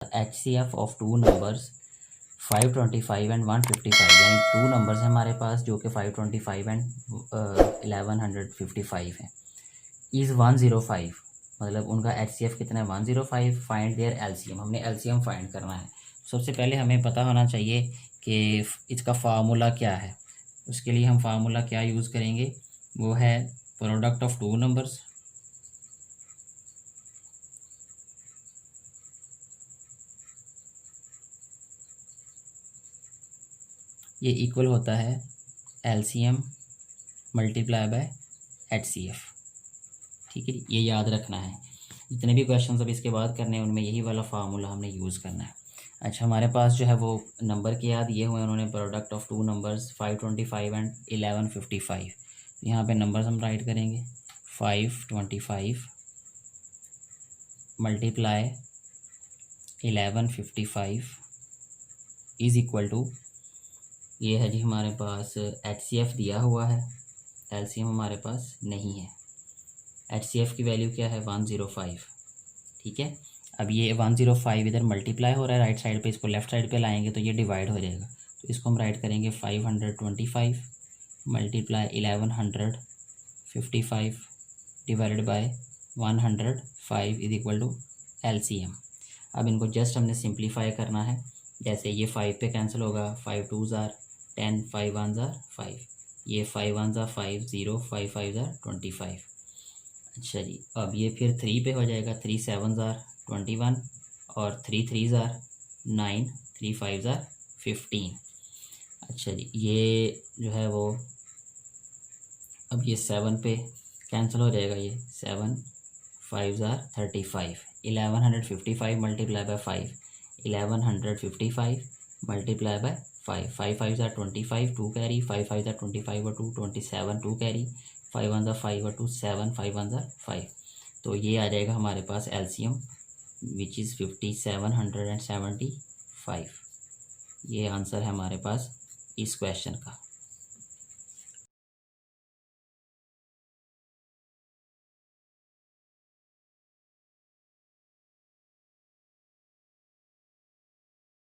HCF of two numbers 525 and 155, यानी two numbers हैं हमारे पास जो कि 525 एंड 1155 है, इज़ 105, मतलब उनका HCF कितना है 105। फाइंड देयर LCM, हमने LCM फाइंड करना है। सबसे पहले हमें पता होना चाहिए कि इसका फार्मूला क्या है। उसके लिए हम फार्मूला क्या यूज़ करेंगे, वो है प्रोडक्ट ऑफ टू नंबर्स ये इक्वल होता है LCM मल्टीप्लाई बाय HCF। ठीक है, ये याद रखना है। जितने भी क्वेश्चन अब इसके बाद करने हैं उनमें यही वाला फार्मूला हमने यूज़ करना है। अच्छा, हमारे पास जो है वो नंबर के याद ये हुए उन्होंने, product of two numbers 525 and 1155। यहाँ पे नंबर्स हम राइट करेंगे 525 मल्टीप्लाई 1155 इज़ इक्वल टू, ये है जी हमारे पास HCF दिया हुआ है, LCM हमारे पास नहीं है। HCF की वैल्यू क्या है 105। ठीक है, अब ये 105 इधर मल्टीप्लाई हो रहा है राइट साइड पे, इसको लेफ़्ट साइड पे लाएंगे तो ये डिवाइड हो जाएगा, तो इसको हम राइट करेंगे 525 multiply 1155 divided by 105 is equal to LCM। अब इनको जस्ट हमने सिंप्लीफाई करना है, जैसे ये 5 पे कैंसिल होगा, 5 2s are 10, 5 1s are 5, ये 5 1s are 5 0, 5 5s are 25। अच्छा जी, अब ये फिर 3 पे हो जाएगा, 3 7s are 21 और 3 3s are 9, 3 5s are 15। अच्छा जी, ये जो है वो अब ये 7 पे कैंसिल हो जाएगा, ये 7 5s are 35, 1155 multiply by 5, 1155 multiply by 5, 5 5s are 25, 2 carry, 5 5s are 25 और 2 27, 2 कैरी, 5 1s are 5 और 2 7, 5 1s are 5। तो ये आ जाएगा हमारे पास LCM विच इज़ 5775। ये आंसर है हमारे पास इस क्वेश्चन का।